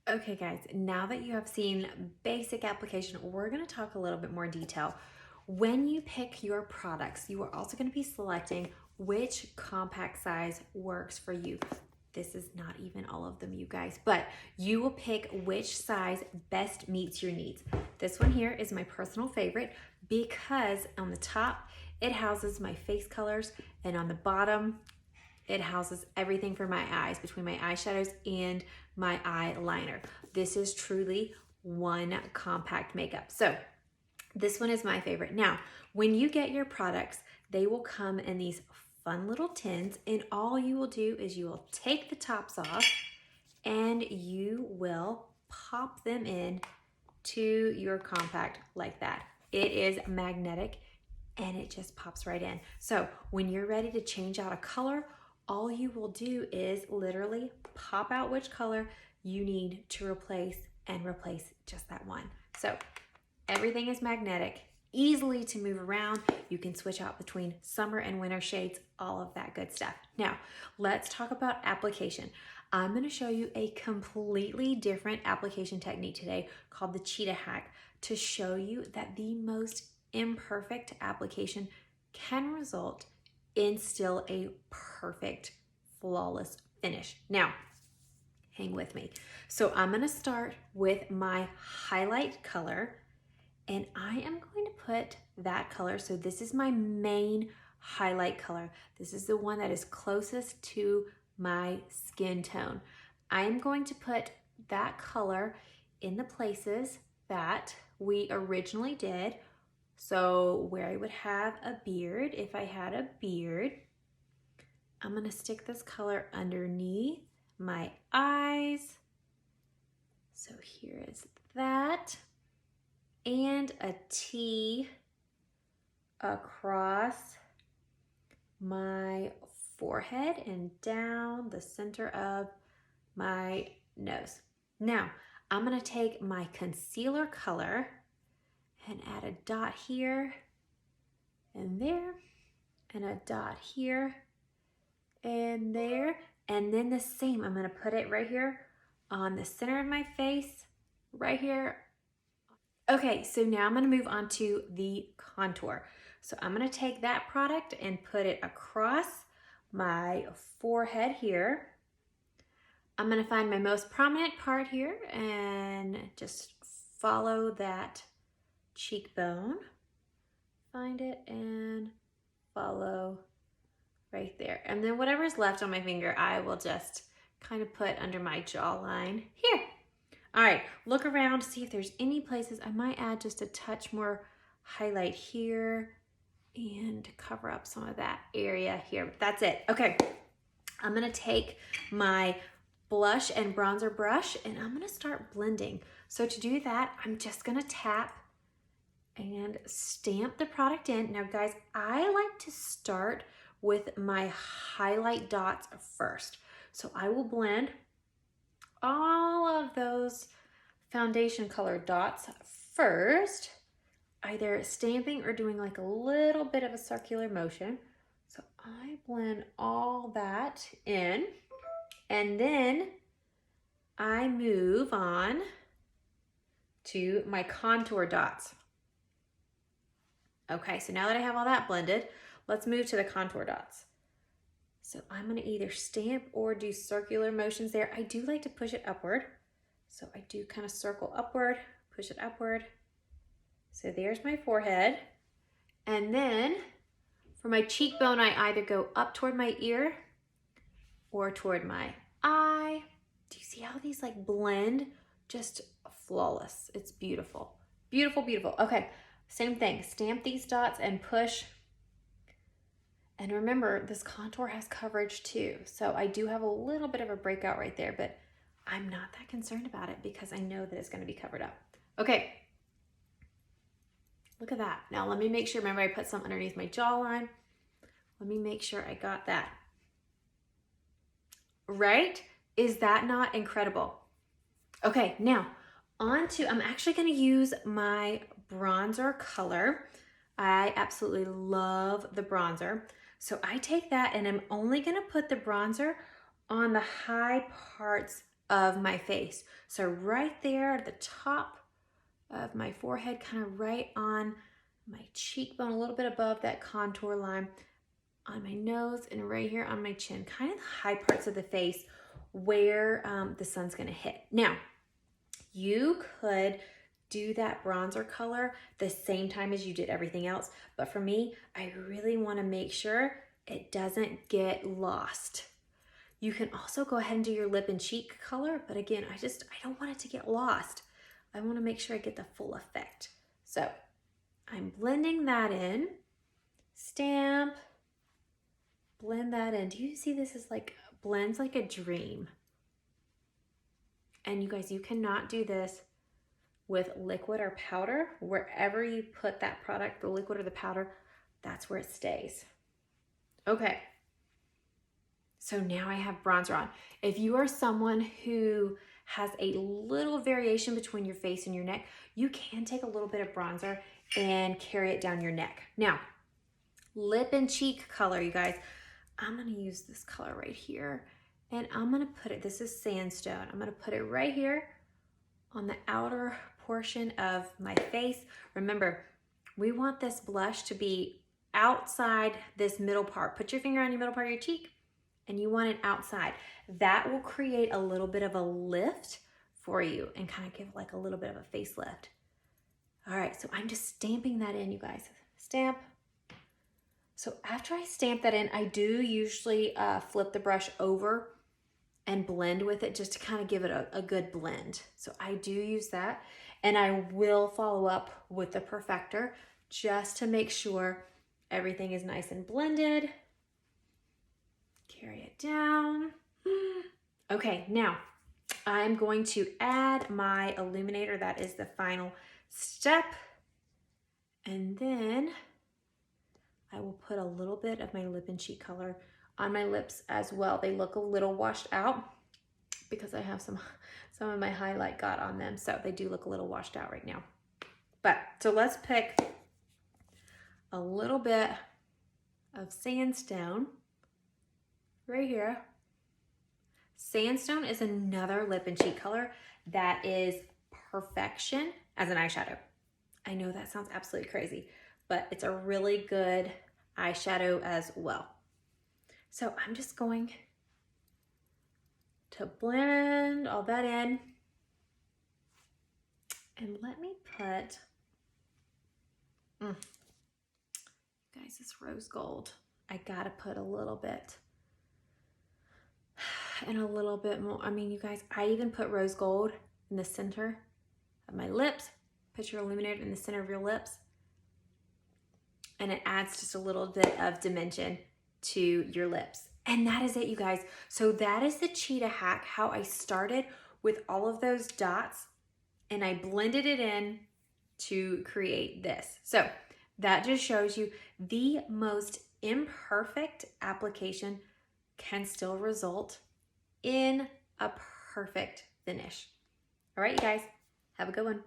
Okay guys, now that you have seen basic application, we're gonna talk a little bit more detail. When you pick your products, you are also gonna be selecting which compact size works for you. This is not even all of them, you guys, but you will pick which size best meets your needs. This one here is my personal favorite because on the top, it houses my face colors, and on the bottom, it houses everything for my eyes, between my eyeshadows and my eyeliner. This is truly one compact makeup. So this one is my favorite. Now, when you get your products, they will come in these fun little tins, and all you will do is you will take the tops off and you will pop them in to your compact like that. It is magnetic and it just pops right in. So when you're ready to change out a color, all you will do is literally pop out which color you need to replace and replace just that one. So everything is magnetic, easily to move around. You can switch out between summer and winter shades, all of that good stuff. Now, let's talk about application. I'm gonna show you a completely different application technique today called the Cheetah HAC to show you that the most imperfect application can result in still a perfect, flawless finish. Now, hang with me. So I'm gonna start with my highlight color, and I am going to put that color, so this is my main highlight color. This is the one that is closest to my skin tone. I am going to put that color in the places that we originally did. So where I would have a beard, if I had a beard, I'm gonna stick this color underneath my eyes. So here is that. And a T across my forehead and down the center of my nose. Now, I'm gonna take my concealer color and add a dot here and there, and a dot here and there, and then the same, I'm gonna put it right here on the center of my face, right here. Okay, so now I'm gonna move on to the contour. So I'm gonna take that product and put it across my forehead here. I'm gonna find my most prominent part here and just follow that cheekbone, find it and follow right there. And then whatever's left on my finger, I will just kind of put under my jawline here. All right, look around, see if there's any places I might add just a touch more highlight here and cover up some of that area here. But that's it. Okay, I'm gonna take my blush and bronzer brush and I'm gonna start blending. So to do that, I'm just gonna tap and stamp the product in. Now guys, I like to start with my highlight dots first. So I will blend all of those foundation color dots first, either stamping or doing like a little bit of a circular motion. So I blend all that in, and then I move on to my contour dots. Okay, so now that I have all that blended, let's move to the contour dots. So I'm gonna either stamp or do circular motions there. I do like to push it upward. So I do kind of circle upward, push it upward. So there's my forehead. And then for my cheekbone, I either go up toward my ear or toward my eye. Do you see how these like blend? Just flawless. It's beautiful. Beautiful, beautiful. Okay, same thing. Stamp these dots and push. And remember, this contour has coverage too. So I do have a little bit of a breakout right there, but I'm not that concerned about it because I know that it's gonna be covered up. Okay, look at that. Now let me make sure, remember I put some underneath my jawline. Let me make sure I got that. Right? Is that not incredible? Okay, now on to, I'm actually gonna use my bronzer color. I absolutely love the bronzer. So I take that and I'm only gonna put the bronzer on the high parts of my face. So right there at the top of my forehead, kind of right on my cheekbone, a little bit above that contour line, on my nose, and right here on my chin, kind of the high parts of the face where the sun's gonna hit. Now, you could do that bronzer color the same time as you did everything else, but for me, I really wanna make sure it doesn't get lost. You can also go ahead and do your lip and cheek color, but again, I don't want it to get lost. I wanna make sure I get the full effect. So I'm blending that in, stamp, blend that in. Do you see this is like, blends like a dream. And you guys, you cannot do this with liquid or powder. Wherever you put that product, the liquid or the powder, that's where it stays. Okay. So now I have bronzer on. If you are someone who has a little variation between your face and your neck, you can take a little bit of bronzer and carry it down your neck. Now, lip and cheek color, you guys, I'm gonna use this color right here, and I'm gonna put it, this is Sandstone, I'm gonna put it right here on the outer portion of my face. Remember, we want this blush to be outside this middle part. Put your finger on your middle part of your cheek, and you want it outside. That will create a little bit of a lift for you and kind of give like a little bit of a facelift. All right, so I'm just stamping that in, you guys. Stamp. So after I stamp that in, I do usually flip the brush over and blend with it just to kind of give it a good blend. So I do use that, and I will follow up with the perfector just to make sure everything is nice and blended. Carry it down. Okay, now I'm going to add my illuminator. That is the final step. And then I will put a little bit of my lip and cheek color on my lips as well. They look a little washed out because I have some of my highlight got on them. So they do look a little washed out right now. But so let's pick a little bit of Sandstone right here. Sandstone is another lip and cheek color that is perfection as an eyeshadow. I know that sounds absolutely crazy, but it's a really good eyeshadow as well. So I'm just going to blend all that in. And let me put, guys, this rose gold. I gotta put a little bit and a little bit more. I mean, you guys, I even put rose gold in the center of my lips. Put your illuminator in the center of your lips. And it adds just a little bit of dimension to your lips. And that is it, you guys. So that is the Cheetah hack, how I started with all of those dots and I blended it in to create this. So that just shows you the most imperfect application can still result in a perfect finish. All right, you guys, have a good one.